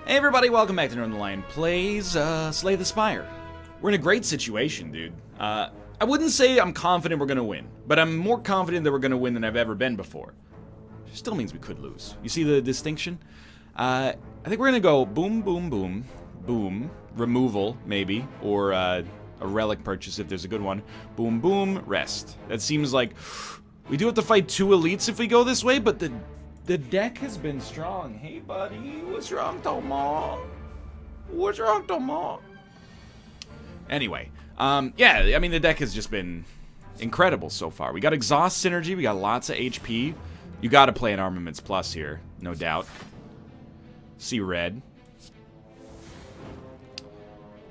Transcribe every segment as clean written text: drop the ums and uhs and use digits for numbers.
Hey everybody, welcome back to Northernlion Plays Slay the Spire. We're in a great situation, dude. I wouldn't say I'm confident we're gonna win, but I'm more confident that we're gonna win than I've ever been before. Still means we could lose. You see the distinction? I think we're gonna go boom, boom, boom, boom, removal, maybe, or a relic purchase if there's a good one. Boom, boom, rest. That seems like we do have to fight two elites if we go this way, but the deck has been strong. Hey, buddy. What's wrong, Tomo? What's wrong, Tomo? Anyway, yeah, I mean, the deck has just been incredible so far. We got exhaust synergy. We got lots of HP. You got to play an Armaments Plus here, no doubt. See red.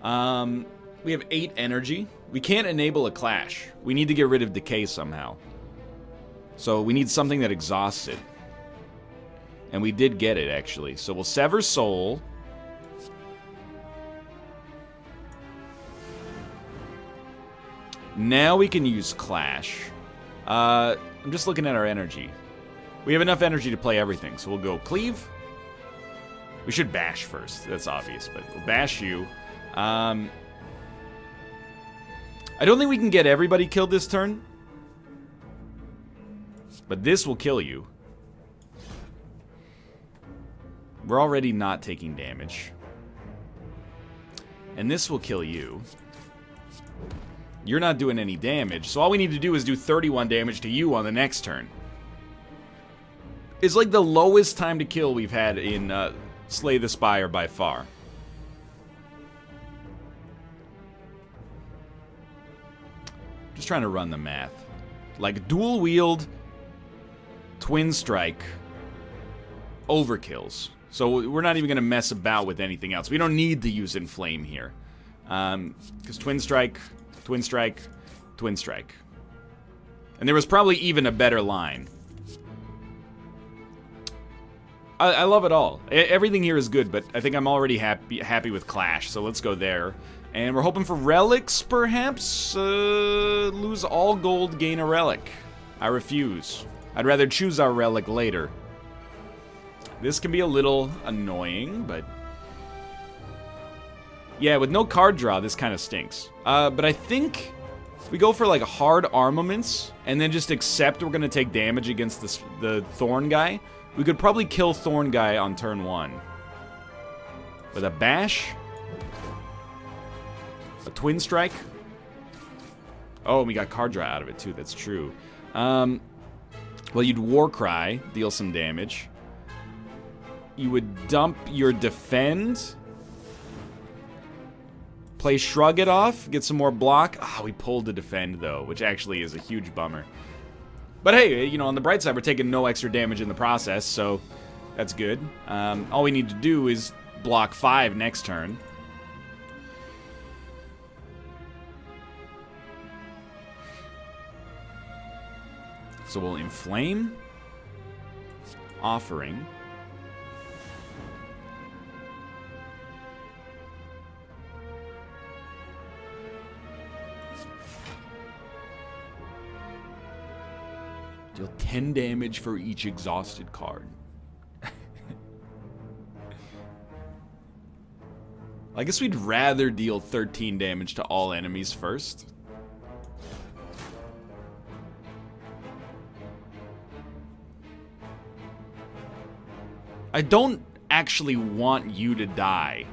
We have 8 energy. We can't enable a clash. We need to get rid of decay somehow. So we need something that exhausts it. And we did get it, actually. So we'll Sever Soul. Now we can use Clash. I'm just looking at our energy. We have enough energy to play everything, so we'll go Cleave. We should Bash first. That's obvious, but we'll Bash you. I don't think we can get everybody killed this turn. But this will kill you. We're already not taking damage. And this will kill you. You're not doing any damage, so all we need to do is do 31 damage to you on the next turn. It's like the lowest time to kill we've had in Slay the Spire by far. Just trying to run the math. Like dual wield, twin strike, overkills. So we're not even going to mess about with anything else. We don't need to use Inflame here. Because Twin Strike, Twin Strike, Twin Strike. And there was probably even a better line. I love it all. Everything here is good, but I think I'm already happy with Clash, so let's go there. And we're hoping for relics, perhaps? Lose all gold, gain a relic. I refuse. I'd rather choose our relic later. This can be a little annoying, but... yeah, with no card draw, this kind of stinks. But I think if we go for, like, hard armaments, and then just accept we're going to take damage against the Thorn guy, we could probably kill Thorn guy on turn 1. With a Bash. A Twin Strike. Oh, and we got card draw out of it, too. That's true. Well, you'd Warcry, deal some damage. You would dump your Defend. Play Shrug it off. Get some more block. Ah, we pulled the Defend, though, which actually is a huge bummer. But hey, you know, on the bright side, we're taking no extra damage in the process, so that's good. All we need to do is block 5 next turn. So we'll Inflame. Offering. Deal 10 damage for each exhausted card. I guess we'd rather deal 13 damage to all enemies first. I don't actually want you to die.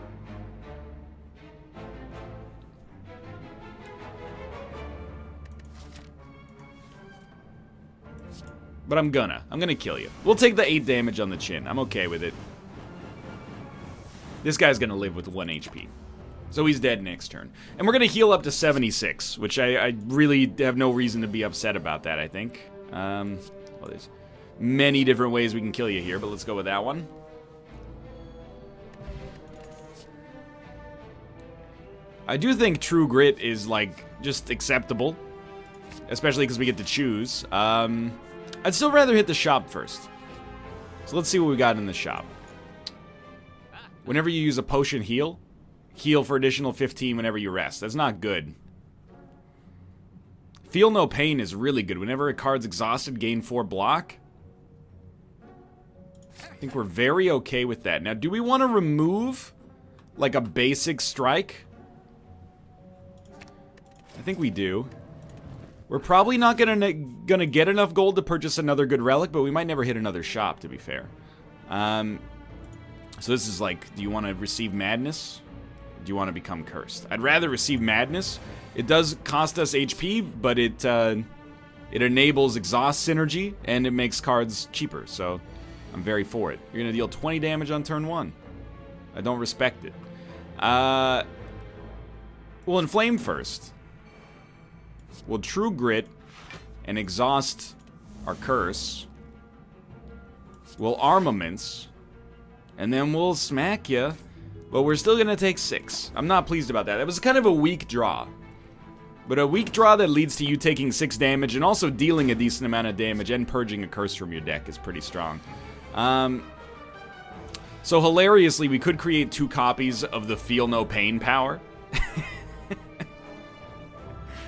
But I'm gonna kill you. We'll take the 8 damage on the chin. I'm okay with it. This guy's gonna live with 1 HP. So he's dead next turn. And we're gonna heal up to 76, which I really have no reason to be upset about that, I think. Well, there's many different ways we can kill you here, but let's go with that one. I do think True Grit is, like, just acceptable. Especially because we get to choose. I'd still rather hit the shop first. So let's see what we got in the shop. Whenever you use a potion heal for additional 15 whenever you rest. That's not good. Feel No Pain is really good. Whenever a card's exhausted, gain 4 block. I think we're very okay with that. Now, do we want to remove, like, a basic strike? I think we do. We're probably not gonna get enough gold to purchase another good relic, but we might never hit another shop, to be fair. So this is like, do you want to receive madness? Do you want to become cursed? I'd rather receive madness. It does cost us HP, but it enables exhaust synergy, and it makes cards cheaper, so I'm very for it. You're gonna deal 20 damage on turn 1. I don't respect it. We'll inflame first. We'll True Grit and exhaust our curse. We'll Armaments, and then we'll smack ya, but we're still gonna take 6. I'm not pleased about that. That was kind of a weak draw. But a weak draw that leads to you taking 6 damage and also dealing a decent amount of damage and purging a curse from your deck is pretty strong. So hilariously, we could create 2 copies of the Feel No Pain power.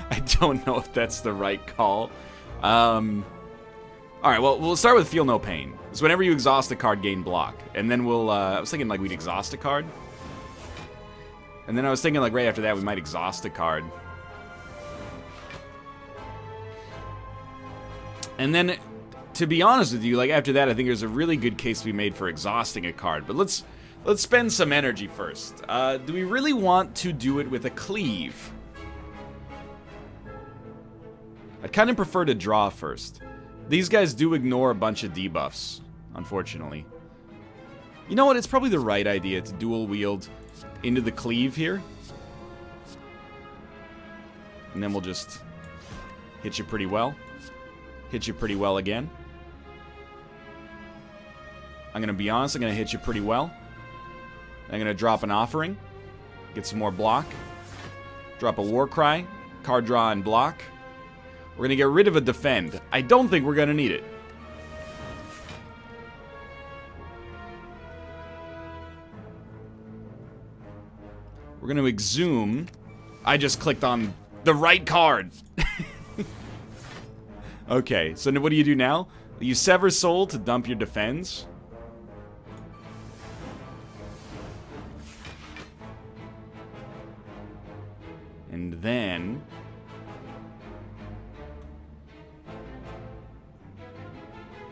I don't know if that's the right call. Alright, well, we'll start with Feel No Pain. So whenever you exhaust a card, gain block. And then we'll, I was thinking like we'd exhaust a card. And then I was thinking like right after that we might exhaust a card. And then, to be honest with you, like after that I think there's a really good case to be made for exhausting a card. But let's spend some energy first. Do we really want to do it with a cleave? I'd kind of prefer to draw first. These guys do ignore a bunch of debuffs, unfortunately. You know what? It's probably the right idea to dual wield into the cleave here. And then we'll just hit you pretty well. Hit you pretty well again. I'm going to be honest, I'm going to hit you pretty well. I'm going to drop an offering. Get some more block. Drop a war cry. Card draw and block. We're going to get rid of a defend. I don't think we're going to need it. We're going to exhume. I just clicked on the right card. Okay, so what do you do now? You sever soul to dump your defense. And then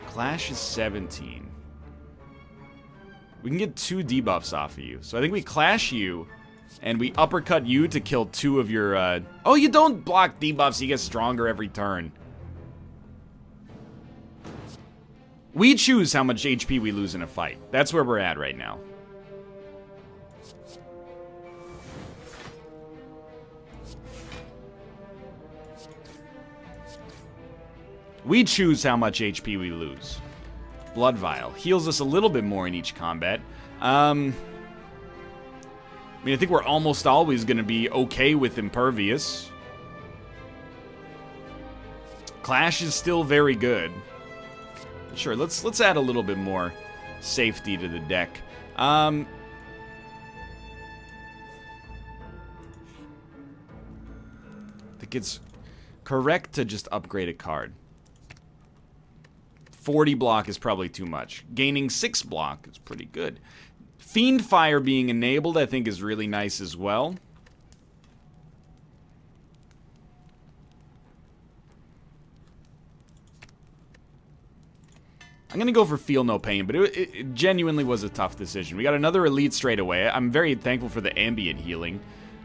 Clash is 17. We can get 2 debuffs off of you. So I think we clash you, and we uppercut you to kill 2 of your, Oh, you don't block debuffs, you get stronger every turn. We choose how much HP we lose in a fight. That's where we're at right now. We choose how much HP we lose. Blood Vial heals us a little bit more in each combat. I mean, I think we're almost always going to be okay with Impervious. Clash is still very good. Sure, let's add a little bit more safety to the deck. I think it's correct to just upgrade a card. 40 block is probably too much. Gaining 6 block is pretty good. Fiend Fire being enabled, I think, is really nice as well. I'm going to go for Feel No Pain, but it genuinely was a tough decision. We got another Elite straight away. I'm very thankful for the ambient healing.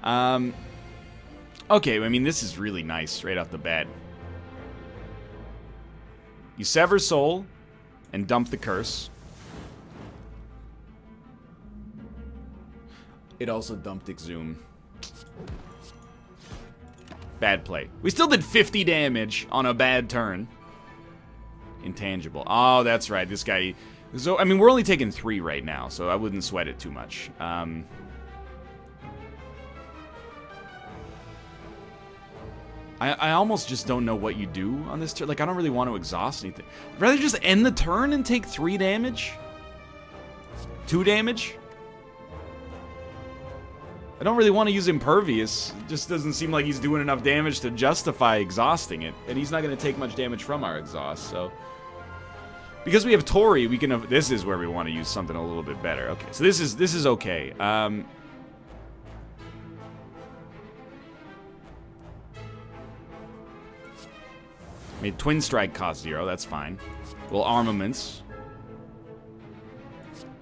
Okay, I mean, this is really nice right off the bat. You sever soul and dump the curse. It also dumped Exhume. Bad play. We still did 50 damage on a bad turn. Intangible. Oh, that's right. This guy... So, I mean, we're only taking 3 right now, so I wouldn't sweat it too much. I almost just don't know what you do on this turn. Like, I don't really want to exhaust anything. I'd rather just end the turn and take 3 damage? 2 damage? I don't really want to use Impervious. It just doesn't seem like he's doing enough damage to justify exhausting it. And he's not going to take much damage from our exhaust, so... Because we have Tori, we can... This is where we want to use something a little bit better. Okay, so this is okay. Made Twin Strike cost 0, that's fine. Well, armaments.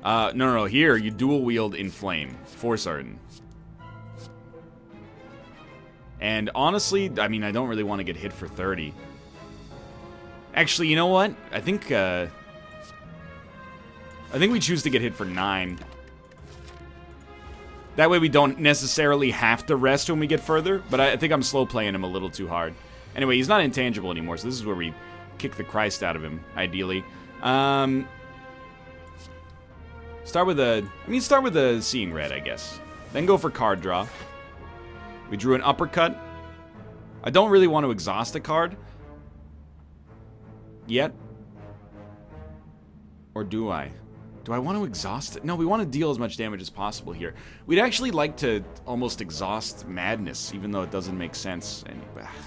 No, here, you dual wield Inflame, for certain. And honestly, I mean, I don't really want to get hit for 30. Actually, you know what? I think we choose to get hit for 9. That way we don't necessarily have to rest when we get further, but I think I'm slow playing him a little too hard. Anyway, he's not intangible anymore, so this is where we kick the Christ out of him, ideally. Start with a Seeing Red, I guess. Then go for card draw. We drew an Uppercut. I don't really want to exhaust a card yet. Or do I? Do I want to exhaust it? No, we want to deal as much damage as possible here. We'd actually like to almost exhaust Madness, even though it doesn't make sense. And,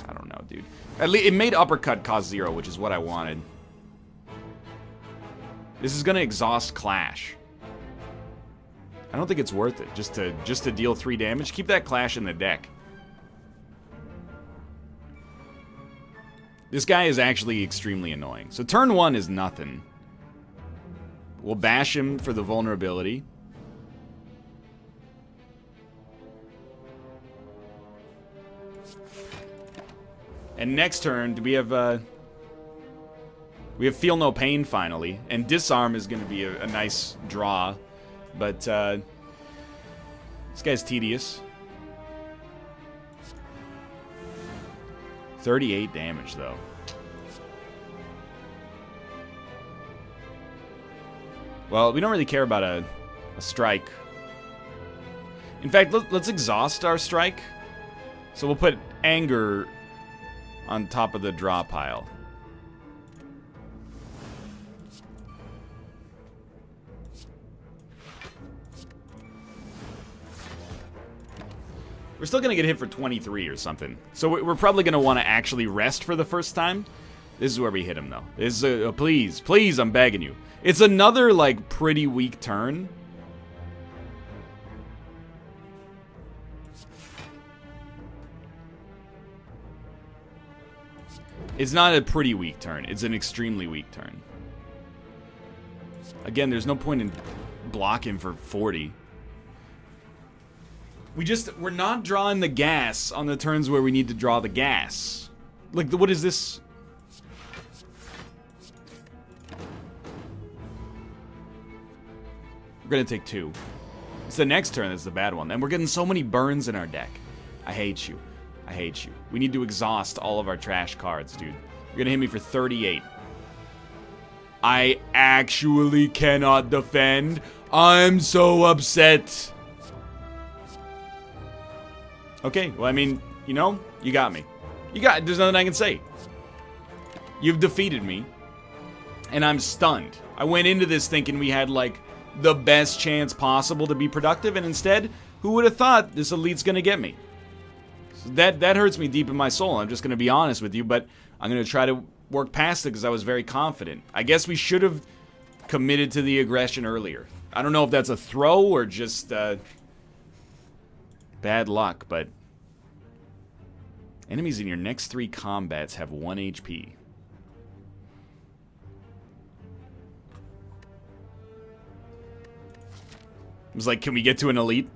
I don't know, dude. At least it made Uppercut cost 0, which is what I wanted. This is going to exhaust Clash. I don't think it's worth it, just to deal 3 damage. Keep that Clash in the deck. This guy is actually extremely annoying. So turn 1 is nothing. We'll bash him for the vulnerability. And next turn, we have Feel No Pain finally, and Disarm is going to be a nice draw, but this guy's tedious. 38 damage though. Well, we don't really care about a strike. In fact, let's exhaust our strike. So we'll put Anger on top of the draw pile. We're still going to get hit for 23 or something. So we're probably going to want to actually rest for the first time. This is where we hit him, though. This is please, please, I'm begging you. It's another, like, pretty weak turn. It's not a pretty weak turn. It's an extremely weak turn. Again, there's no point in blocking for 40. We're not drawing the gas on the turns where we need to draw the gas. Like, what is this? We're gonna take 2. It's the next turn that's the bad one. And we're getting so many burns in our deck. I hate you. I hate you. We need to exhaust all of our trash cards, dude. You're gonna hit me for 38. I actually cannot defend. I'm so upset. Okay, well, I mean, you know, you got me. There's nothing I can say. You've defeated me, and I'm stunned. I went into this thinking we had, like, the best chance possible to be productive, and instead, who would have thought this elite's gonna get me? So that hurts me deep in my soul. I'm just gonna be honest with you, but I'm gonna try to work past it because I was very confident. I guess we should have committed to the aggression earlier. I don't know if that's a throw or just, bad luck, but enemies in your next 3 combats have 1 HP. I was like, can we get to an elite?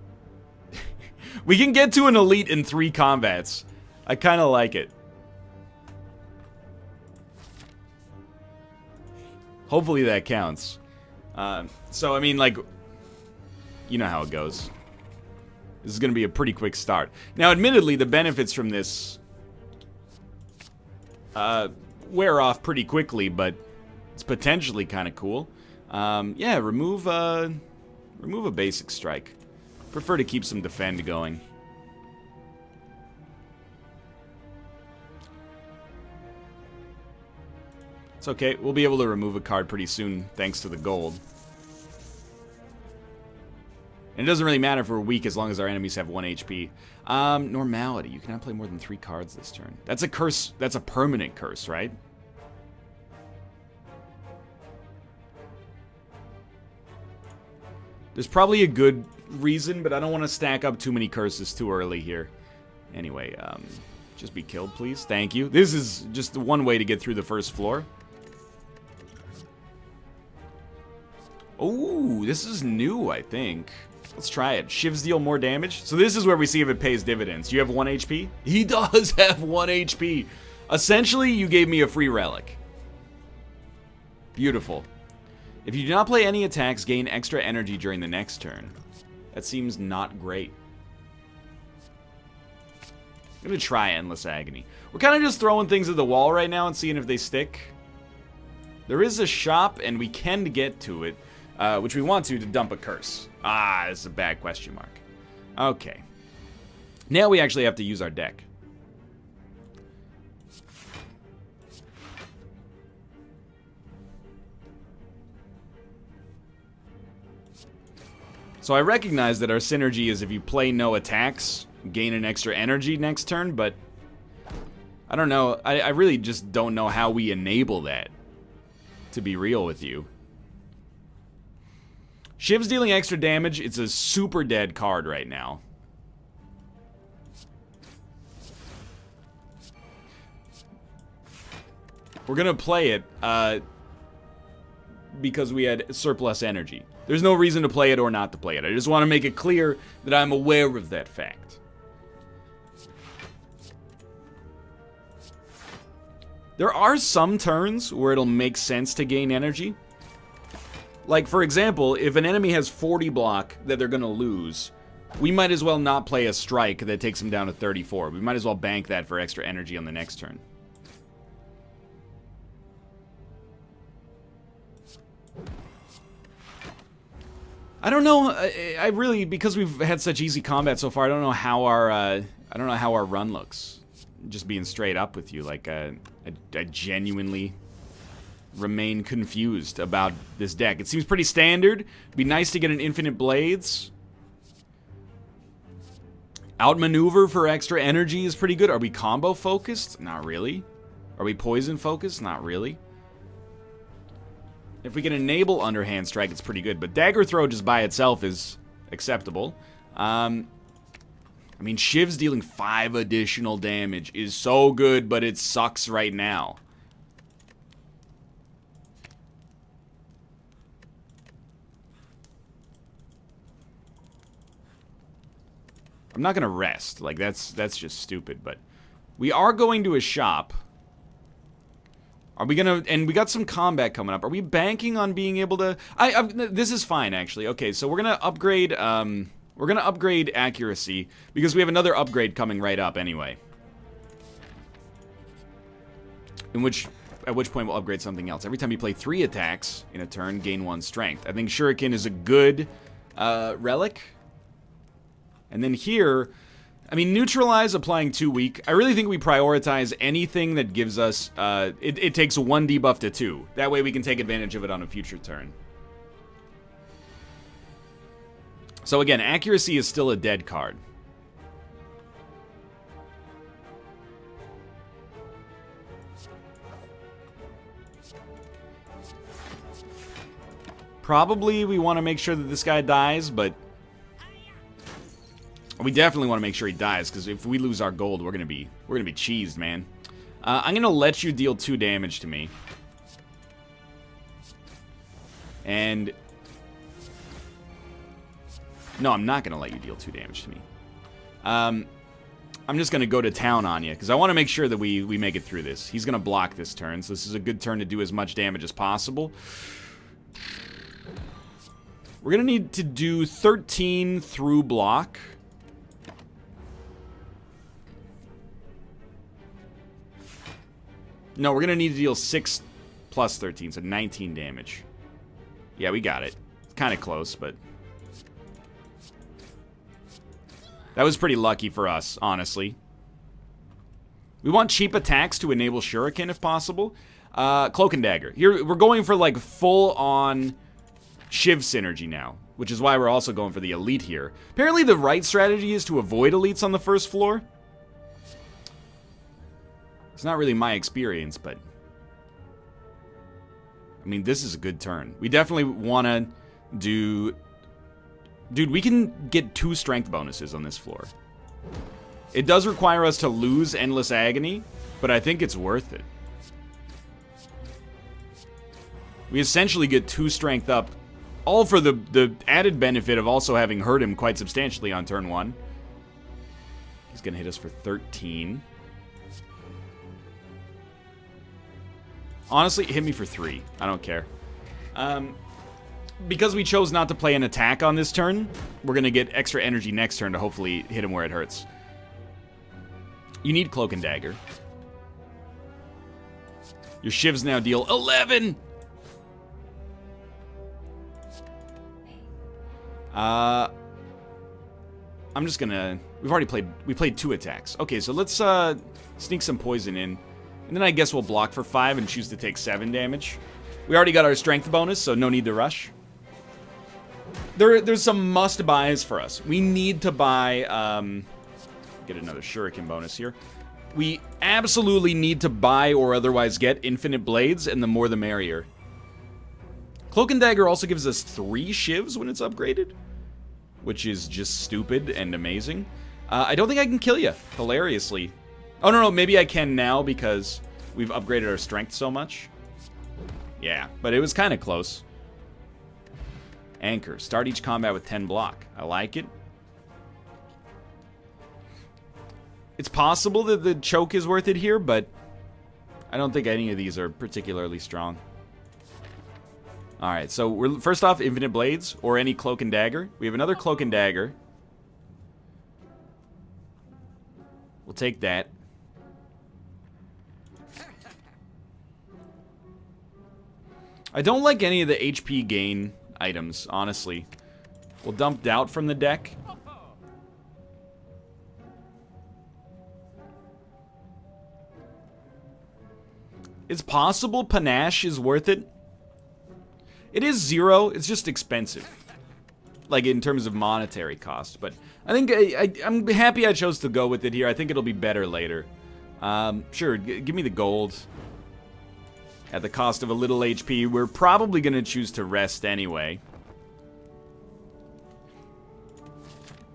We can get to an elite in 3 combats. I kind of like it. Hopefully that counts. So, I mean, like, you know how it goes. This is going to be a pretty quick start. Now, admittedly, the benefits from this wear off pretty quickly, but it's potentially kind of cool. Yeah, remove a basic strike. Prefer to keep some defend going. It's okay. We'll be able to remove a card pretty soon, thanks to the gold. And it doesn't really matter if we're weak as long as our enemies have 1 HP. Normality. You cannot play more than 3 cards this turn. That's a curse. That's a permanent curse, right? There's probably a good reason, but I don't want to stack up too many curses too early here. Anyway, just be killed, please. Thank you. This is just one way to get through the first floor. Oh, this is new, I think. Let's try it. Shivs deal more damage. So this is where we see if it pays dividends. You have 1 HP? He does have 1 HP. Essentially, you gave me a free relic. Beautiful. If you do not play any attacks, gain extra energy during the next turn. That seems not great. I'm gonna try Endless Agony. We're kind of just throwing things at the wall right now and seeing if they stick. There is a shop, and we can get to it, which we want to dump a curse. Ah, this is a bad question mark. Okay. Now we actually have to use our deck. So I recognize that our synergy is if you play no attacks, gain an extra energy next turn, but I don't know. I really just don't know how we enable that, to be real with you. Shiv's dealing extra damage. It's a super dead card right now. We're gonna play it because we had surplus energy. There's no reason to play it or not to play it. I just want to make it clear that I'm aware of that fact. There are some turns where it'll make sense to gain energy. Like, for example, if an enemy has 40 block that they're going to lose, we might as well not play a strike that takes them down to 34. We might as well bank that for extra energy on the next turn. I don't know. I really, because we've had such easy combat so far, I don't know how our run looks. Just being straight up with you, like I genuinely remain confused about this deck. It seems pretty standard. It'd be nice to get an infinite blades. Outmaneuver for extra energy is pretty good. Are we combo focused? Not really. Are we poison focused? Not really. If we can enable underhand strike, it's pretty good. But dagger throw just by itself is acceptable. I mean, Shiv's dealing 5 additional damage is so good, but it sucks right now. I'm not gonna rest. Like, that's just stupid, but we are going to a shop. Are we gonna, and we got some combat coming up. Are we banking on being able to, this is fine, actually. Okay, so we're gonna upgrade, accuracy, because we have another upgrade coming right up anyway. At which point we'll upgrade something else. Every time you play 3 attacks in a turn, gain 1 strength. I think Shuriken is a good relic. And then here, I mean, neutralize, applying 2 weak. I really think we prioritize anything that gives us, it takes 1 debuff to 2. That way we can take advantage of it on a future turn. So again, accuracy is still a dead card. Probably we want to make sure that this guy dies, but we definitely want to make sure he dies, because if we lose our gold, we're gonna be cheesed, man. I'm gonna let you deal 2 damage to me, and no, I'm not gonna let you deal 2 damage to me. I'm just gonna go to town on you, because I want to make sure that we make it through this. He's gonna block this turn, so this is a good turn to do as much damage as possible. We're gonna need to do 13 through block. No, we're gonna need to deal 6 plus 13, so 19 damage. Yeah, we got it. It's kind of close, but that was pretty lucky for us, honestly. We want cheap attacks to enable Shuriken if possible. Cloak and Dagger. Here, we're going for like full-on Shiv synergy now, which is why we're also going for the elite here. Apparently the right strategy is to avoid elites on the first floor. It's not really my experience, but I mean, this is a good turn. We definitely want to do Dude, we can get 2 strength bonuses on this floor. It does require us to lose Endless Agony, but I think it's worth it. We essentially get 2 strength up, all for the added benefit of also having hurt him quite substantially on turn 1. He's going to hit us for 13. Honestly, hit me for 3. I don't care. Because we chose not to play an attack on this turn, we're going to get extra energy next turn to hopefully hit him where it hurts. You need Cloak and Dagger. Your shivs now deal 11! I'm just gonna... We played 2 attacks. Okay, so let's sneak some poison in. And then I guess we'll block for 5 and choose to take 7 damage. We already got our strength bonus, so no need to rush. There's some must-buys for us. We need to buy... get another shuriken bonus here. We absolutely need to buy or otherwise get infinite blades, and the more the merrier. Cloak and Dagger also gives us 3 shivs when it's upgraded, which is just stupid and amazing. I don't think I can kill you, hilariously. Oh, no, maybe I can now because we've upgraded our strength so much. Yeah, but it was kind of close. Anchor. Start each combat with 10 block. I like it. It's possible that the choke is worth it here, but I don't think any of these are particularly strong. Alright, so we're first off, infinite blades, or any cloak and dagger. We have another cloak and dagger. We'll take that. I don't like any of the HP gain items, honestly. We'll dump Doubt from the deck. It's possible Panache is worth it. It is 0, it's just expensive. Like, in terms of monetary cost. But I think I'm happy I chose to go with it here. I think it'll be better later. Sure, give me the gold. At the cost of a little HP. We're probably going to choose to rest anyway.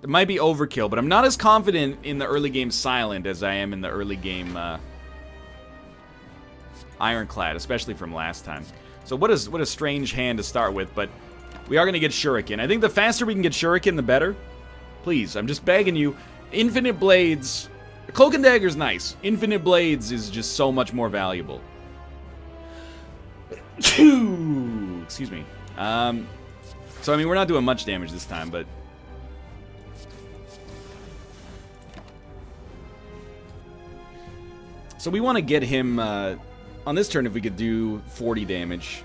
It might be overkill, but I'm not as confident in the early game Silent as I am in the early game Ironclad, especially from last time. So what a strange hand to start with, but we are going to get Shuriken. I think the faster we can get Shuriken, the better. Please, I'm just begging you. Infinite Blades. Cloak and Dagger's nice. Infinite Blades is just so much more valuable. Excuse me. So, I mean, we're not doing much damage this time, but... So we want to get him, on this turn, if we could do 40 damage.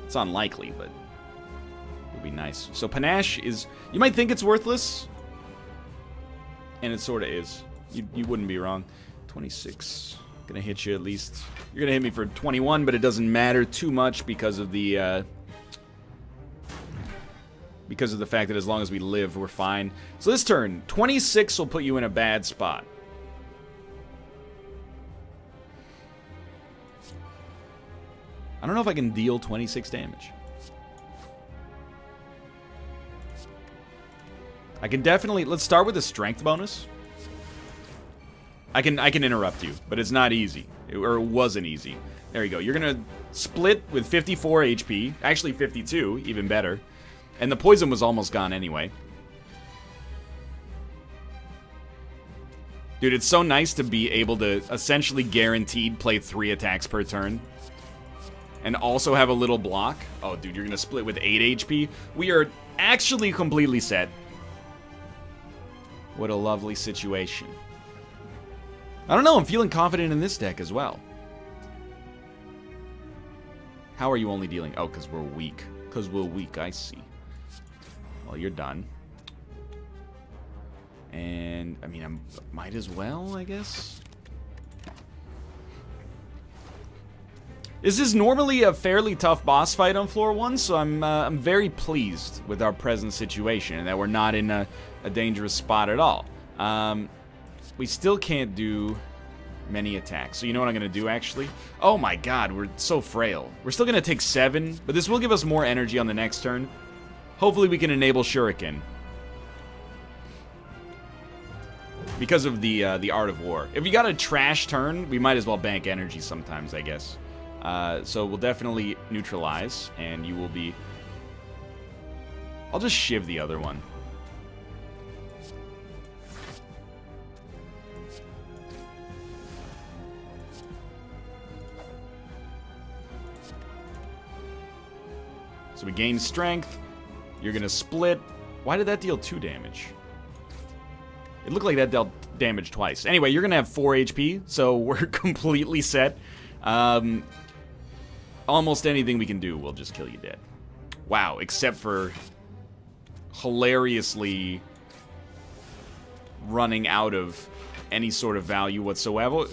It's unlikely, but it would be nice. So Panache is... You might think it's worthless, and it sort of is. You wouldn't be wrong. 26... Gonna hit you at least. You're gonna hit me for 21, but it doesn't matter too much because of the fact that as long as we live, we're fine. So this turn, 26 will put you in a bad spot. I don't know if I can deal 26 damage. I can definitely... Let's start with a strength bonus. I can interrupt you, but it's not easy. It wasn't easy. There you go. You're going to split with 54 HP. Actually, 52. Even better. And the poison was almost gone anyway. Dude, it's so nice to be able to essentially guaranteed play 3 attacks per turn. And also have a little block. Oh, dude, you're going to split with 8 HP. We are actually completely set. What a lovely situation. I don't know, I'm feeling confident in this deck as well. How are you only dealing? Oh, because we're weak. Because we're weak, I see. Well, you're done. And, I mean, I might as well, I guess. This is normally a fairly tough boss fight on floor 1, so I'm very pleased with our present situation and that we're not in a dangerous spot at all. We still can't do many attacks. So you know what I'm going to do, actually? Oh my god, we're so frail. We're still going to take 7, but this will give us more energy on the next turn. Hopefully we can enable Shuriken. because of the Art of War. If you got a trash turn, we might as well bank energy sometimes, I guess. So we'll definitely neutralize, and you will be... I'll just shiv the other one. So we gain strength. You're gonna split. Why did that deal 2 damage? It looked like that dealt damage twice. Anyway, you're gonna have 4 HP, so we're completely set. Almost anything we can do will just kill you dead. Wow, except for hilariously running out of any sort of value whatsoever.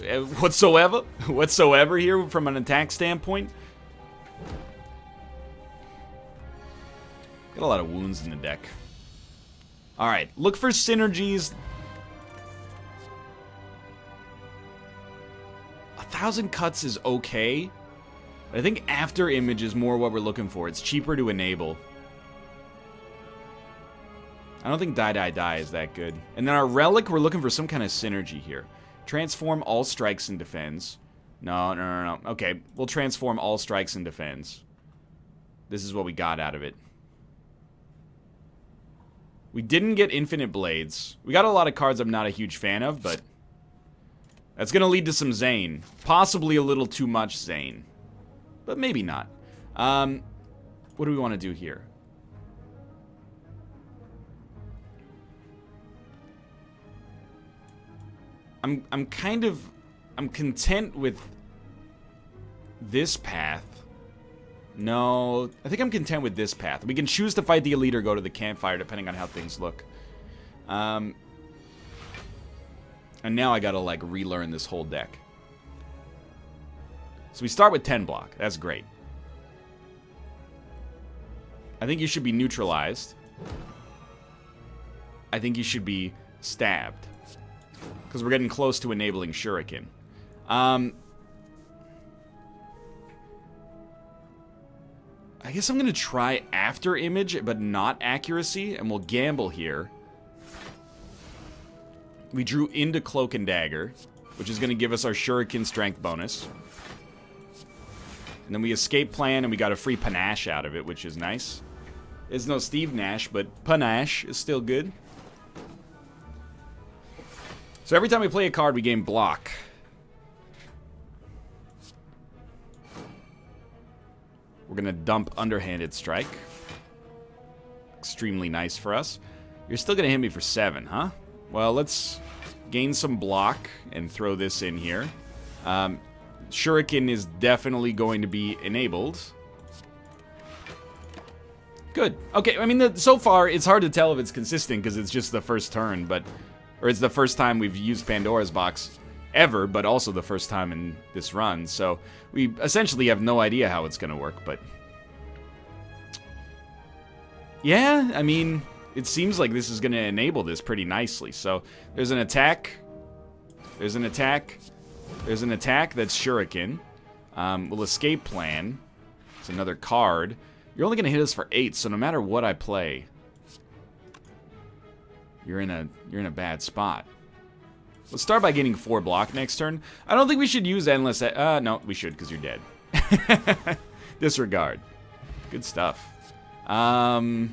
Whatsoever here from an attack standpoint. Got a lot of wounds in the deck. Alright, look for synergies. 1,000 cuts is okay. But I think after image is more what we're looking for. It's cheaper to enable. I don't think die is that good. And then our relic, we're looking for some kind of synergy here. Transform all strikes and defends. No. Okay, we'll transform all strikes and defends. This is what we got out of it. We didn't get infinite blades. We got a lot of cards I'm not a huge fan of, but that's going to lead to some Zane. Possibly a little too much Zane. But maybe not. What do we want to do here? I'm content with this path. No, I think I'm content with this path. We can choose to fight the elite or go to the campfire depending on how things look. And now I gotta like relearn this whole deck. So we start with 10 block. That's great. I think you should be neutralized. I think you should be stabbed. Because we're getting close to enabling Shuriken. I guess I'm going to try after image, but not accuracy, and we'll gamble here. We drew into Cloak and Dagger, which is going to give us our Shuriken strength bonus. And then we escape plan, and we got a free panache out of it, which is nice. There's no Steve Nash, but panache is still good. So every time we play a card, we gain block. We're going to dump Underhanded Strike. Extremely nice for us. You're still going to hit me for 7, huh? Well, let's gain some block and throw this in here. Shuriken is definitely going to be enabled. Good. Okay, I mean, so far, it's hard to tell if it's consistent because it's just the first turn, but... Or it's the first time we've used Pandora's Box ever, but also the first time in this run. So we essentially have no idea how it's going to work, but... Yeah, I mean, it seems like this is going to enable this pretty nicely. So there's an attack. There's an attack. There's an attack that's Shuriken. We'll escape plan. It's another card. You're only going to hit us for 8, so no matter what I play... You're in a bad spot. Let's start by getting 4 block next turn. I don't think we should use endless... no, we should, because you're dead. Disregard. Good stuff. I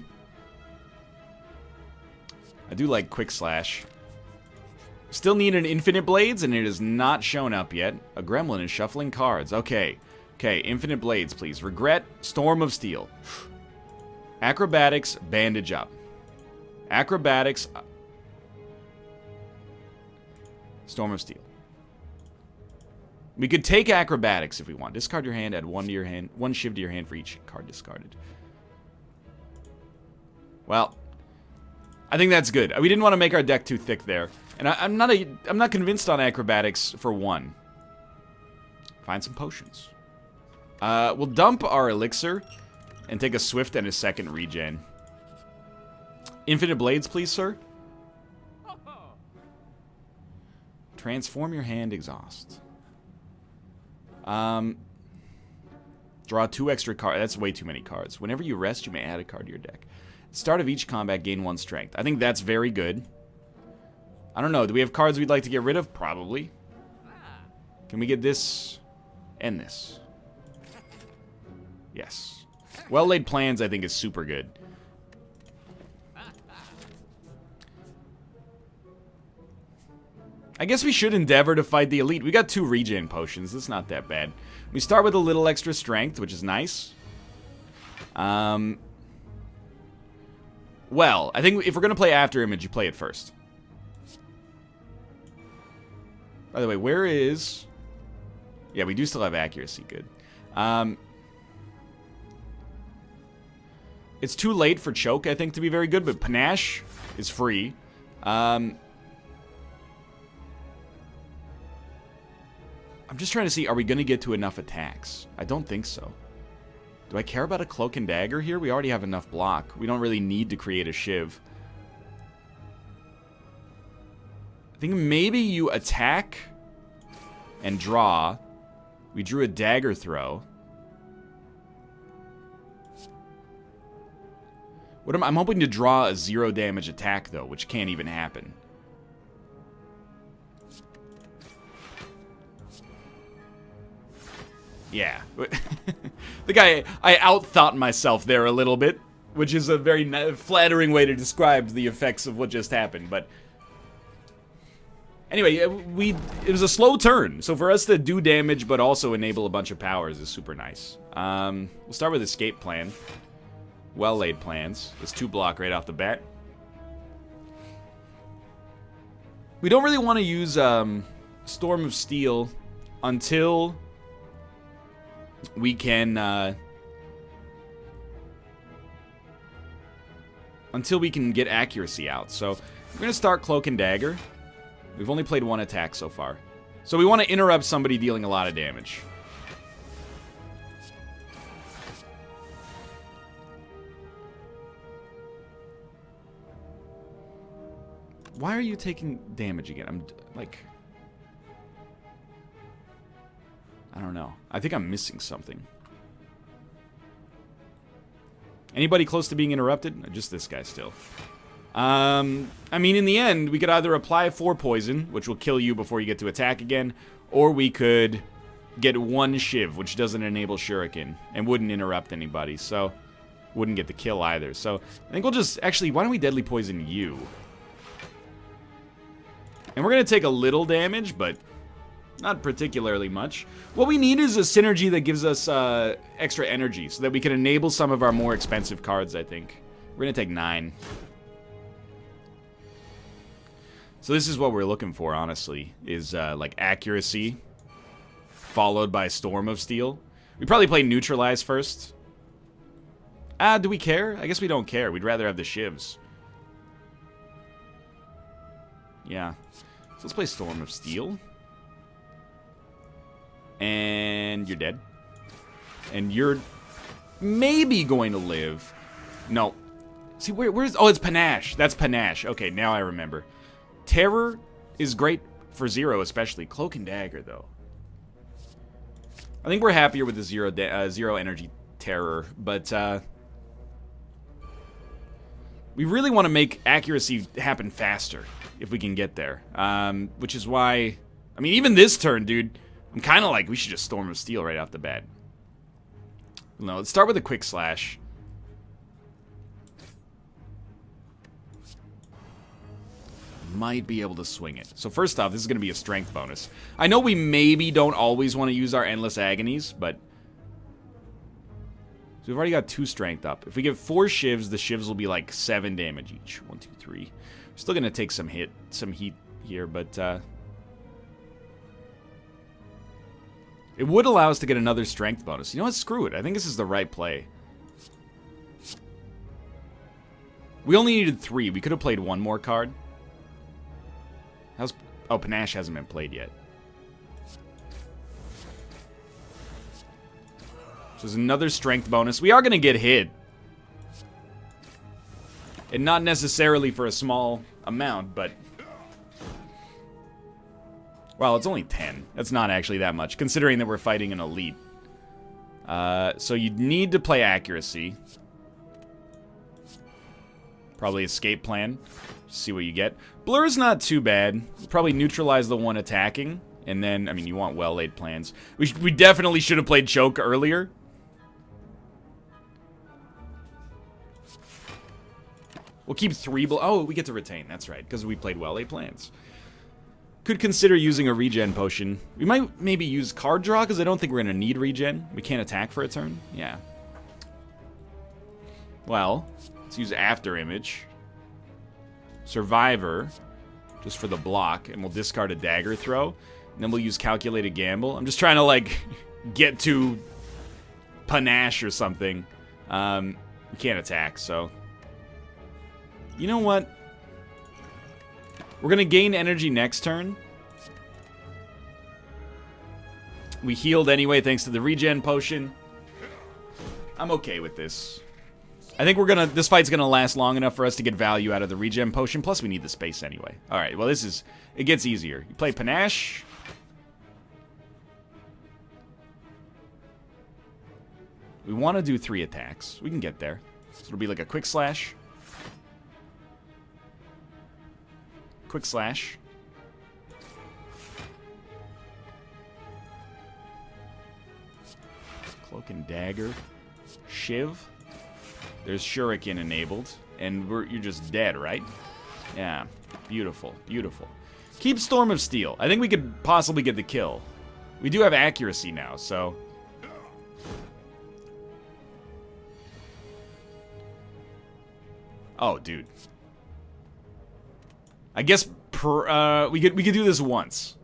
do like Quick Slash. Still need an Infinite Blades, and it has not shown up yet. A Gremlin is shuffling cards. Okay. Okay, Infinite Blades, please. Regret, Storm of Steel. Acrobatics, Bandage Up. Acrobatics, Storm of Steel. We could take Acrobatics if we want. Discard your hand, add 1 to your hand, 1 shiv to your hand for each card discarded. Well, I think that's good. We didn't want to make our deck too thick there, and I'm not convinced on Acrobatics for 1. Find some potions. We'll dump our elixir and take a swift and a second regen. Infinite Blades, please, sir. Transform your hand, exhaust. Draw 2 extra cards. That's way too many cards. Whenever you rest, you may add a card to your deck. Start of each combat, gain 1 strength. I think that's very good. I don't know. Do we have cards we'd like to get rid of? Probably. Can we get this and this? Yes. Well-laid plans, I think, is super good. I guess we should endeavor to fight the elite. We got 2 regen potions. It's not that bad. We start with a little extra strength, which is nice. Well, I think if we're going to play After Image, you play it first. By the way, where is... Yeah, we do still have accuracy. Good. It's too late for Choke, I think, to be very good, but Panache is free. I'm just trying to see, are we going to get to enough attacks? I don't think so. Do I care about a Cloak and Dagger here? We already have enough block. We don't really need to create a Shiv. I think maybe you attack and draw. We drew a Dagger Throw. I'm hoping to draw a 0 damage attack, though, which can't even happen. Yeah. The guy, I outthought myself there a little bit, which is a very flattering way to describe the effects of what just happened, but... Anyway, it was a slow turn, so for us to do damage but also enable a bunch of powers is super nice. We'll start with Escape Plan. Well-laid plans. There's 2 block right off the bat. We don't really want to use Storm of Steel until we can get accuracy out. So we're gonna start Cloak and Dagger. We've only played 1 attack so far, so we want to interrupt somebody dealing a lot of damage. Why are you taking damage again? I'm like, I don't know. I think I'm missing something. Anybody close to being interrupted? Just this guy still. I mean, in the end, we could either apply 4 poison, which will kill you before you get to attack again, or we could get 1 Shiv, which doesn't enable Shuriken, and wouldn't interrupt anybody, so wouldn't get the kill either. So I think we'll just, actually, why don't we Deadly Poison you? And we're going to take a little damage, but not particularly much. What we need is a synergy that gives us extra energy so that we can enable some of our more expensive cards, I think. We're going to take 9. So this is what we're looking for, honestly, is like accuracy, followed by Storm of Steel. We probably play Neutralize first. Do we care? I guess we don't care. We'd rather have the Shivs. Yeah. So let's play Storm of Steel. And you're dead. And you're maybe going to live. No. See, where's... Oh, it's Panache. That's Panache. Okay, now I remember. Terror is great for 0, especially. Cloak and Dagger, though. I think we're happier with the 0 energy Terror, but... we really want to make accuracy happen faster, if we can get there. Which is why... I mean, even this turn, dude... I'm kind of like, we should just Storm of Steel right off the bat. No, let's start with a Quick Slash. Might be able to swing it. So first off, this is going to be a strength bonus. I know we maybe don't always want to use our Endless Agonies, but... So we've already got 2 strength up. If we get 4 Shivs, the Shivs will be like 7 damage each. 1, 2, 3. We're still going to take some heat here, but... it would allow us to get another strength bonus. You know what? Screw it. I think this is the right play. We only needed 3. We could have played 1 more card. Oh, Panache hasn't been played yet. So there's another strength bonus. We are going to get hit. And not necessarily for a small amount, but... Well, it's only 10. That's not actually that much, considering that we're fighting an elite. So you'd need to play accuracy. Probably Escape Plan. See what you get. Blur's not too bad. Probably neutralize the one attacking. And then, I mean, you want well-laid plans. We definitely should have played Choke earlier. We'll keep 3... Oh, we get to retain. That's right, because we played well-laid plans. Could consider using a regen potion. We might maybe use card draw, because I don't think we're going to need regen. We can't attack for a turn. Yeah. Well, let's use After Image. Survivor, just for the block, and we'll discard a dagger throw. And then we'll use Calculated Gamble. I'm just trying to, like, get to Panache or something. We can't attack, so... You know what? We're going to gain energy next turn. We healed anyway thanks to the regen potion. I'm okay with this. I think this fight's gonna last long enough for us to get value out of the regen potion, plus we need the space anyway. Alright, well it gets easier. You play Panache. We want to do 3 attacks. We can get there. So it'll be like a quick slash. Quick slash. Cloak and Dagger. Shiv. There's Shuriken enabled. And you're just dead, right? Yeah. Beautiful. Beautiful. Keep Storm of Steel. I think we could possibly get the kill. We do have accuracy now, so... Oh, dude. I guess we could do this once.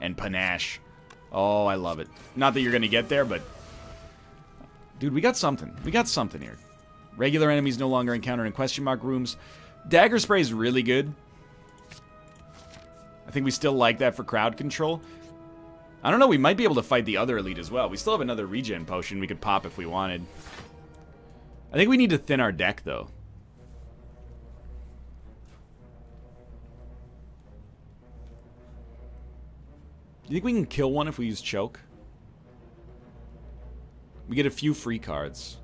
And Panache. Oh, I love it. Not that you're gonna get there, but... Dude, we got something. We got something here. Regular enemies no longer encountered in question mark rooms. Dagger Spray is really good. I think we still like that for crowd control. I don't know, we might be able to fight the other elite as well. We still have another regen potion we could pop if we wanted. I think we need to thin our deck, though. Do you think we can kill one if we use Choke? We get a few free cards.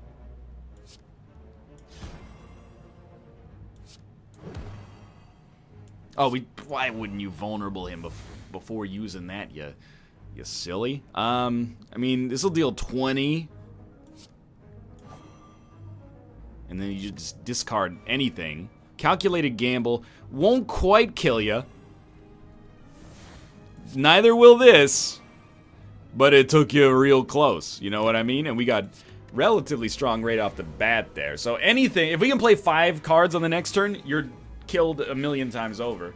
Oh, why wouldn't you vulnerable him before using that, you silly? I mean, this will deal 20. And then you just discard anything. Calculated Gamble won't quite kill you. Neither will this. But it took you real close. You know what I mean? And we got relatively strong right off the bat there. So anything, if we can play 5 cards on the next turn, you're killed a million times over.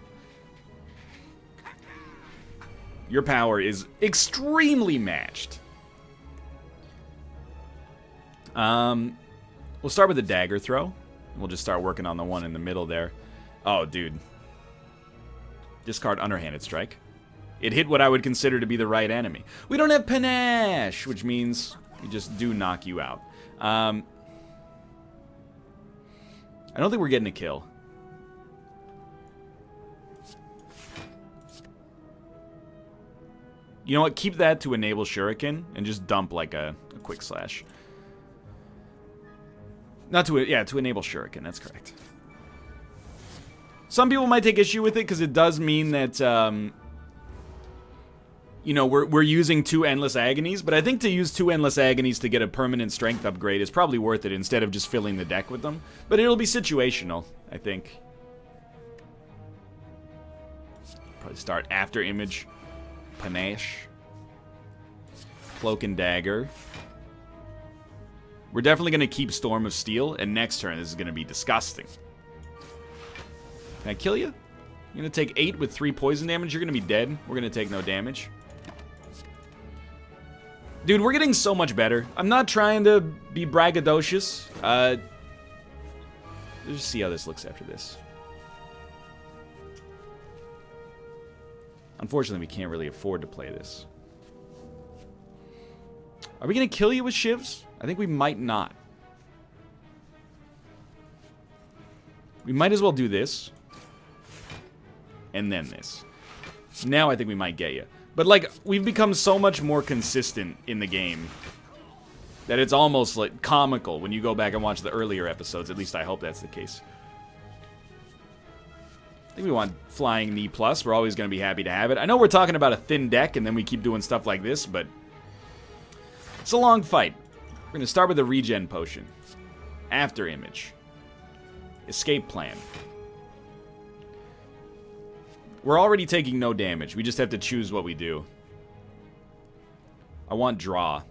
Your power is extremely matched. We'll start with the dagger throw. We'll just start working on the one in the middle there. Oh, dude. Discard Underhanded Strike. It hit what I would consider to be the right enemy. We don't have Panache, which means we just do knock you out. I don't think we're getting a kill. You know what? Keep that to enable Shuriken and just dump like a quick slash. Not to, yeah, to enable Shuriken, that's correct. Some people might take issue with it because it does mean that, you know, we're using 2 Endless Agonies, but I think to use 2 Endless Agonies to get a permanent strength upgrade is probably worth it instead of just filling the deck with them. But it'll be situational, I think. Probably start After Image, Panache, Cloak and Dagger. We're definitely going to keep Storm of Steel, and next turn this is going to be disgusting. Can I kill you? You're going to take 8 with 3 poison damage. You're going to be dead. We're going to take no damage. Dude, we're getting so much better. I'm not trying to be braggadocious. Let's just see how this looks after this. Unfortunately, we can't really afford to play this. Are we going to kill you with shivs? I think we might not. We might as well do this. And then this. Now I think we might get you. But, like, we've become so much more consistent in the game. That it's almost like comical when you go back and watch the earlier episodes. At least I hope that's the case. I think we want Flying Knee Plus. We're always going to be happy to have it. I know we're talking about a thin deck, and then we keep doing stuff like this, but it's a long fight. We're going to start with a regen potion. After Image. Escape Plan. We're already taking no damage. We just have to choose what we do. I want Draw.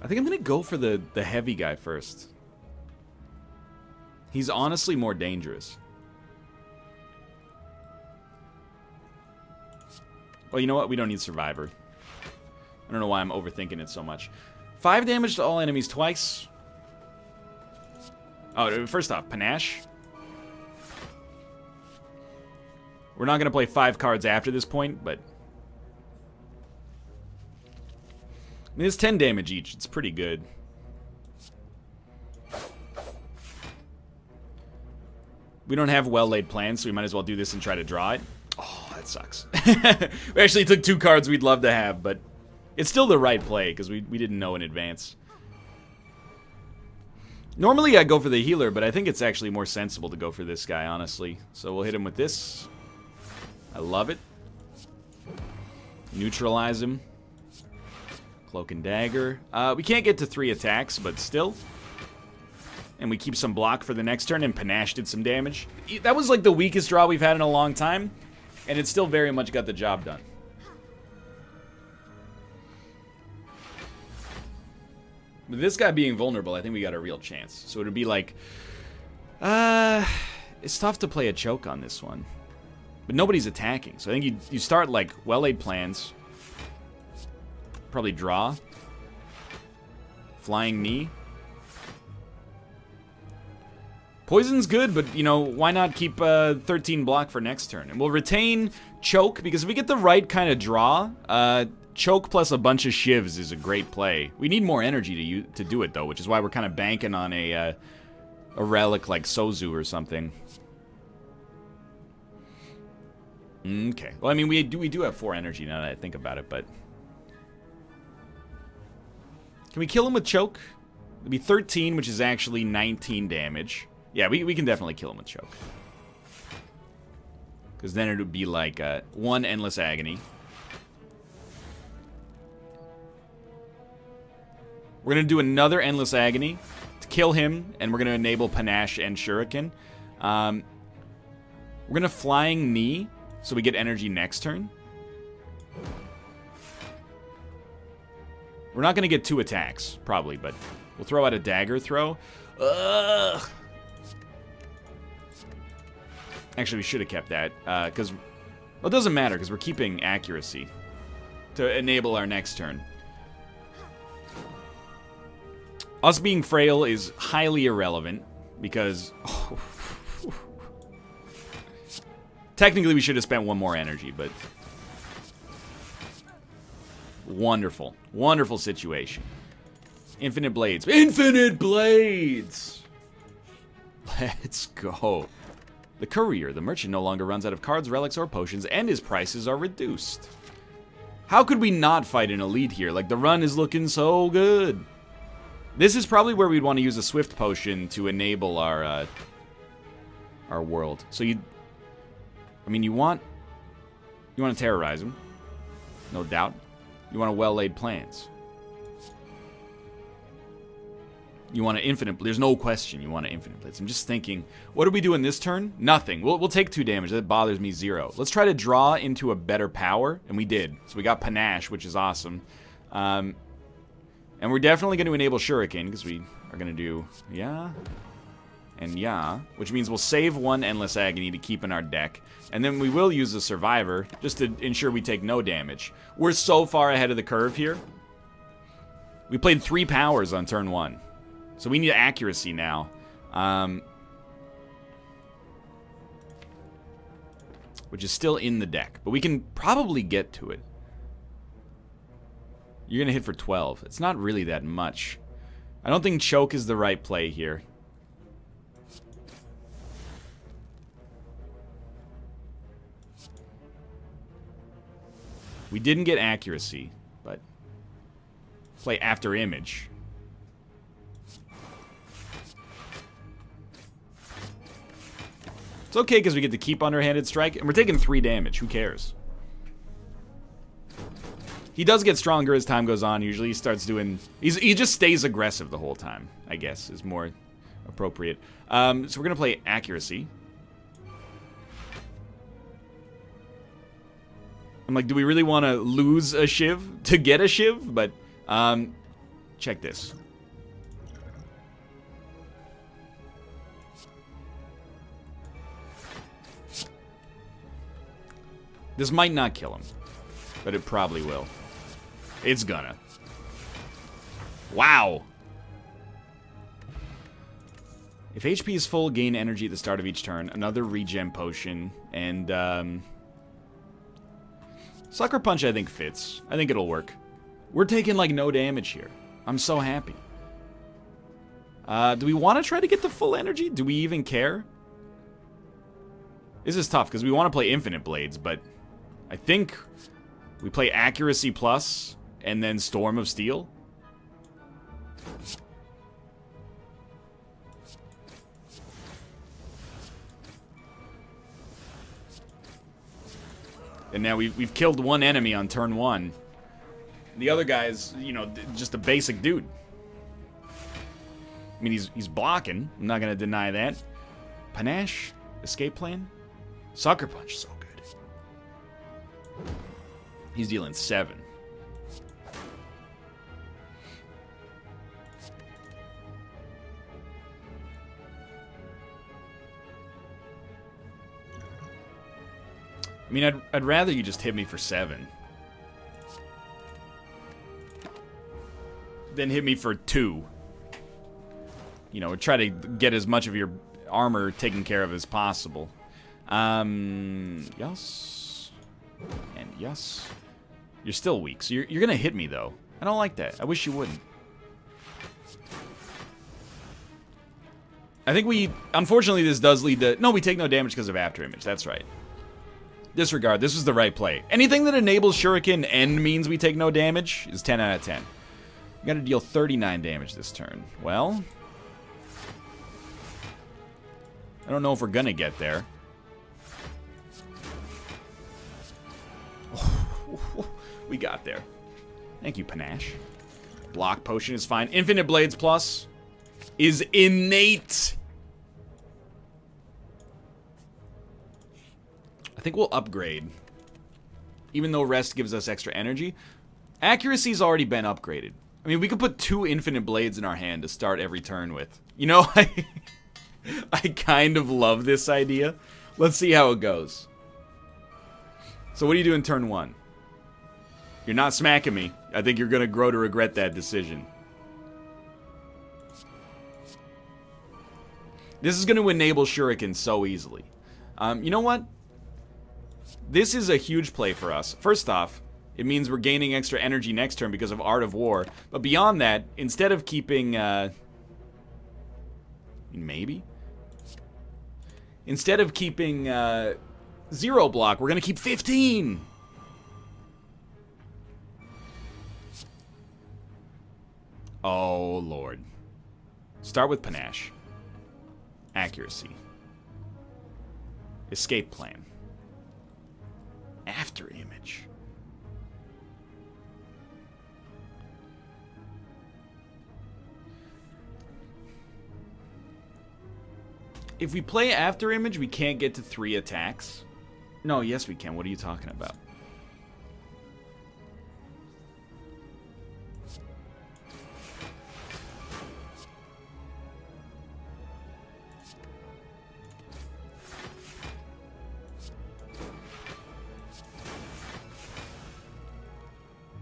I think I'm going to go for the heavy guy first. He's honestly more dangerous. Well, you know what? We don't need Survivor. I don't know why I'm overthinking it so much. 5 damage to all enemies twice. Oh, first off, Panache. We're not going to play 5 cards after this point, but... I mean, it's 10 damage each. It's pretty good. We don't have well-laid plans, so we might as well do this and try to draw it. Oh, that sucks. We actually took 2 cards we'd love to have, but it's still the right play, because we didn't know in advance. Normally I go for the healer, but I think it's actually more sensible to go for this guy, honestly. So we'll hit him with this. I love it. Neutralize him. Cloak and Dagger. We can't get to 3 attacks, but still. And we keep some block for the next turn, and Panache did some damage. That was like the weakest draw we've had in a long time, and it still very much got the job done. With this guy being vulnerable, I think we got a real chance. So it would be like... it's tough to play a choke on this one. But nobody's attacking, so I think you start like well-laid plans. Probably draw. Flying Knee. Poison's good, but, you know, why not keep 13 block for next turn? And we'll retain Choke, because if we get the right kind of draw, Choke plus a bunch of shivs is a great play. We need more energy to do it, though, which is why we're kind of banking on a relic like Sozu or something. Okay. Well, I mean, we do have 4 energy now that I think about it, but... Can we kill him with Choke? It'd be 13, which is actually 19 damage. Yeah, we can definitely kill him with Choke. Because then it would be like 1 Endless Agony. We're going to do another Endless Agony to kill him, and we're going to enable Panache and Shuriken. We're going to Flying Knee, so we get energy next turn. We're not going to get 2 attacks, probably, but we'll throw out a Dagger Throw. Ugh. Actually, we should have kept that, because... Well, it doesn't matter, because we're keeping accuracy to enable our next turn. Us being frail is highly irrelevant, because... Technically, we should have spent 1 more energy, but... Wonderful. Wonderful situation. Infinite Blades. Infinite Blades! Let's go. The Courier. The merchant no longer runs out of cards, relics, or potions, and his prices are reduced. How could we not fight an elite here? Like, the run is looking so good. This is probably where we'd want to use a Swift Potion to enable our world. So you... I mean, you want to terrorize him. No doubt. You want a well-laid plans. You want an infinite... There's no question you want an infinite blades. I'm just thinking, what are we doing this turn? Nothing. We'll take 2 damage. That bothers me 0. Let's try to draw into a better power, and we did. So we got Panache, which is awesome. And we're definitely going to enable Shuriken, because we are going to do... Yeah. And yeah. Which means we'll save 1 Endless Agony to keep in our deck. And then we will use the Survivor, just to ensure we take no damage. We're so far ahead of the curve here. We played 3 powers on turn 1. So we need accuracy now. Which is still in the deck. But we can probably get to it. You're going to hit for 12. It's not really that much. I don't think Choke is the right play here. We didn't get accuracy, but play after image. It's okay because we get to keep underhanded strike, and we're taking 3 damage. Who cares? He does get stronger as time goes on. Usually he starts doing... He just stays aggressive the whole time, I guess, is more appropriate. So we're going to play accuracy. I'm like, do we really want to lose a Shiv to get a Shiv? But, check this. This might not kill him, but it probably will. It's gonna. Wow. If HP is full, gain energy at the start of each turn. Another regen potion. And, Sucker Punch, I think, fits. I think it'll work. We're taking, like, no damage here. I'm so happy. Do we want to try to get the full energy? Do we even care? This is tough, because we want to play Infinite Blades, but I think we play Accuracy Plus and then Storm of Steel. And now we've killed one enemy on turn 1. The other guy's, you know, just a basic dude. I mean, he's blocking. I'm not going to deny that. Panache, Escape Plan, Sucker Punch, so good. He's dealing 7. I mean, I'd rather you just hit me for 7 than hit me for 2. You know, try to get as much of your armor taken care of as possible. Yes. And yes. You're still weak, so you're gonna hit me, though. I don't like that. I wish you wouldn't. I think we... Unfortunately, this does lead to... No, we take no damage because of After Image. That's right. Disregard. This was the right play. Anything that enables Shuriken and means we take no damage is 10 out of 10. We gotta deal 39 damage this turn. Well... I don't know if we're gonna get there. We got there. Thank you, Panache. Block Potion is fine. Infinite Blades Plus is innate. I think we'll upgrade. Even though Rest gives us extra energy. Accuracy's already been upgraded. I mean, we could put 2 Infinite Blades in our hand to start every turn with. You know, I kind of love this idea. Let's see how it goes. So what do you do in turn 1? You're not smacking me. I think you're going to grow to regret that decision. This is going to enable Shuriken so easily. You know what? This is a huge play for us. First off, it means we're gaining extra energy next turn because of Art of War. But beyond that, instead of keeping... maybe? Instead of keeping 0 block, we're going to keep 15! Oh, Lord. Start with Panache. Accuracy. Escape Plan. After Image. If we play After Image, we can't get to 3 attacks. No, yes we can. What are you talking about?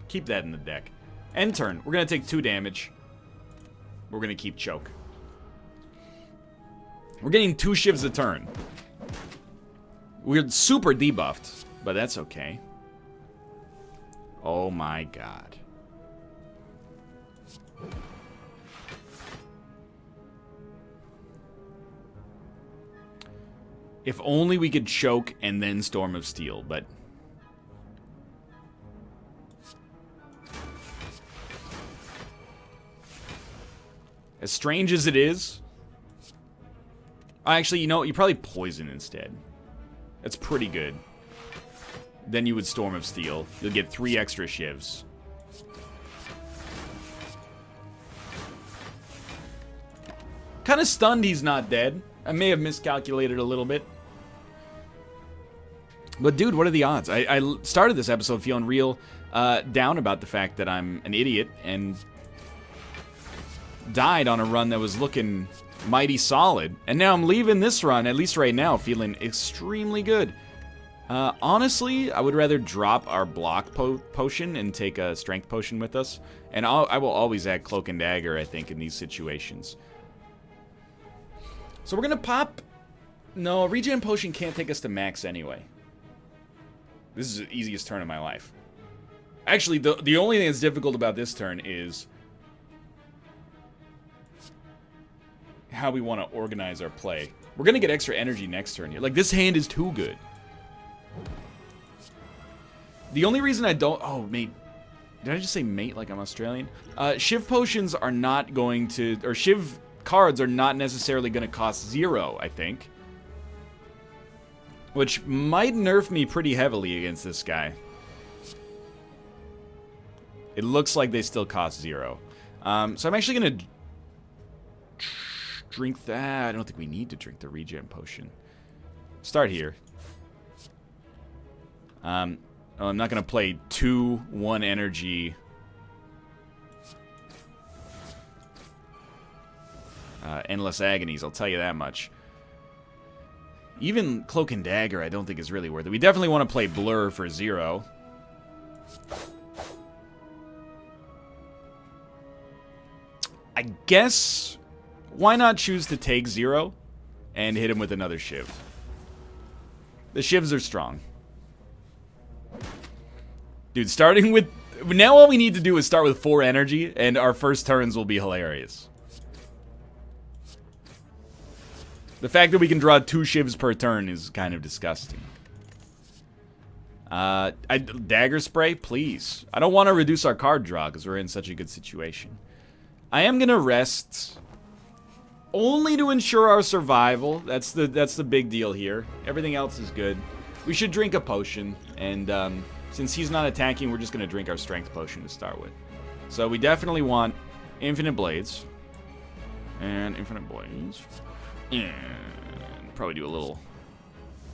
Keep that in the deck. End turn. We're going to take 2 damage. We're going to keep Choke. We're getting 2 shivs a turn. We're super debuffed, but that's okay. Oh my god. If only we could Choke and then Storm of Steel, but... As strange as it is. Actually, you know, you probably poison instead. That's pretty good. Then you would Storm of Steel. You'll get 3 extra shivs. Kind of stunned he's not dead. I may have miscalculated a little bit. But dude, what are the odds? I started this episode feeling real down about the fact that I'm an idiot and died on a run that was looking mighty solid. And now I'm leaving this run, at least right now, feeling extremely good. Honestly, I would rather drop our block potion and take a strength potion with us. And I will always add Cloak and Dagger, I think, in these situations. So we're going to pop... No, a regen potion can't take us to max anyway. This is the easiest turn of my life. Actually, the only thing that's difficult about this turn is how we want to organize our play. We're going to get extra energy next turn here. Like, this hand is too good. The only reason I don't... Oh, mate. Did I just say mate like I'm Australian? Shiv potions are not going to... Or Shiv cards are not necessarily going to cost 0, I think. Which might nerf me pretty heavily against this guy. It looks like they still cost 0. So I'm actually going to drink that. I don't think we need to drink the regen potion. Start here. I'm not going to play 2-1 energy. Endless Agonies, I'll tell you that much. Even Cloak and Dagger I don't think is really worth it. We definitely want to play Blur for 0. I guess, why not choose to take 0 and hit him with another Shiv? The Shivs are strong. Dude, starting with... Now all we need to do is start with 4 energy, and our first turns will be hilarious. The fact that we can draw 2 Shivs per turn is kind of disgusting. Dagger Spray, please. I don't want to reduce our card draw, because we're in such a good situation. I am going to rest... only to ensure our survival. That's the big deal here. Everything else is good. We should drink a potion, and... since he's not attacking, we're just going to drink our strength potion to start with. So we definitely want Infinite Blades. And Infinite Blades. And probably do a little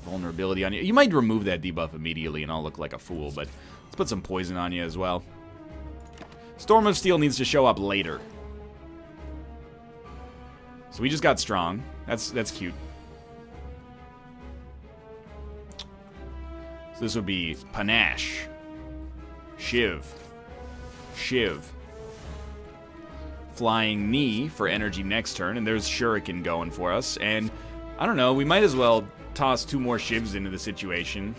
vulnerability on you. You might remove that debuff immediately and I'll look like a fool, but let's put some poison on you as well. Storm of Steel needs to show up later. So we just got strong. That's cute. So this would be Panache, Shiv, Flying Knee for energy next turn, and there's Shuriken going for us. And I don't know, we might as well toss 2 more Shivs into the situation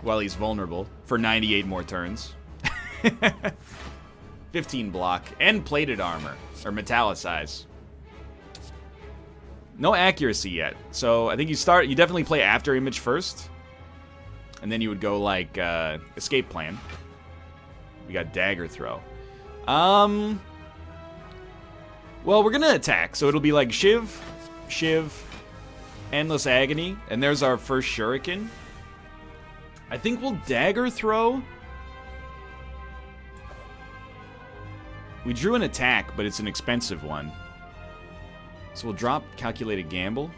while he's vulnerable for 98 more turns. 15 block and plated armor or metallicize. No accuracy yet, so I think you definitely play after image first, and then you would go like escape plan. We got dagger throw. Well, we're gonna attack, so it'll be like Shiv, Endless Agony, and there's our first Shuriken. I think we'll dagger throw. We drew an attack, but it's an expensive one. So we'll drop Calculated Gamble.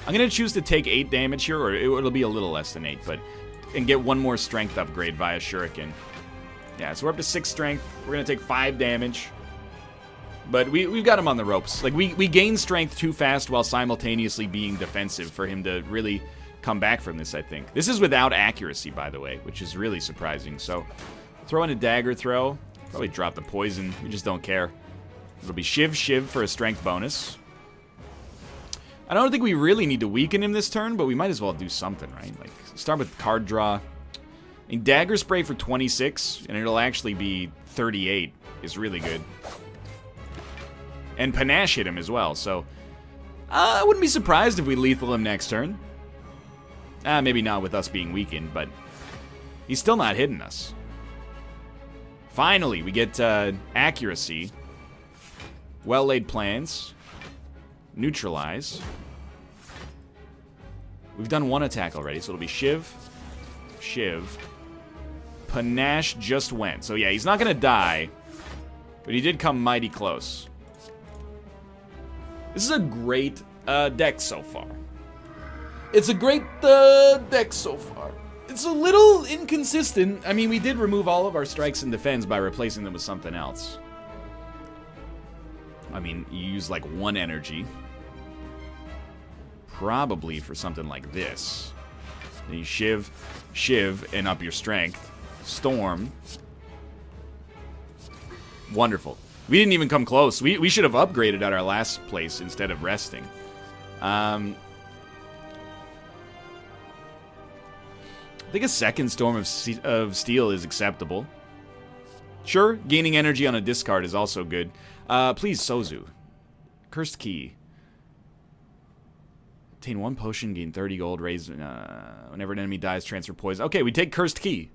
I'm going to choose to take 8 damage here, or it'll be a little less than 8, and get 1 more strength upgrade via Shuriken. Yeah, so we're up to 6 strength. We're going to take 5 damage. But we've got him on the ropes. Like, we gain strength too fast while simultaneously being defensive for him to really come back from this, I think. This is without accuracy, by the way, which is really surprising. So, throw in a dagger throw. Probably drop the poison. We just don't care. It'll be Shiv for a strength bonus. I don't think we really need to weaken him this turn, but we might as well do something, right? Like, start with card draw. And Dagger Spray for 26, and it'll actually be 38, is really good. And Panache hit him as well, so... I wouldn't be surprised if we lethal him next turn. Maybe not with us being weakened, but... he's still not hitting us. Finally, we get accuracy. Well-laid plans. Neutralize. We've done one attack already, so it'll be Shiv. Shiv. Panache just went. So yeah, he's not gonna die. But he did come mighty close. This is a great deck so far. It's a great deck so far. It's a little inconsistent. I mean, we did remove all of our strikes and defense by replacing them with something else. I mean, you use like 1 energy. Probably for something like this. Then you Shiv, and up your strength. Storm. Wonderful. We didn't even come close. We should have upgraded at our last place instead of resting. I think a second Storm of Steel is acceptable. Sure, gaining energy on a discard is also good. Please, Sozu. Cursed Key. Obtain 1 potion, gain 30 gold, raise... whenever an enemy dies, transfer poison. Okay, we take Cursed Key.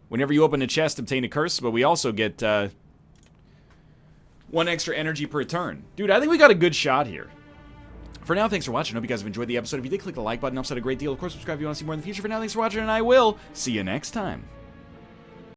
Whenever you open a chest, obtain a curse, but we also get 1 extra energy per turn. Dude, I think we got a good shot here. For now, thanks for watching. I hope you guys have enjoyed the episode. If you did, click the like button. It helps out a great deal. Of course, subscribe if you want to see more in the future. For now, thanks for watching, and I will see you next time.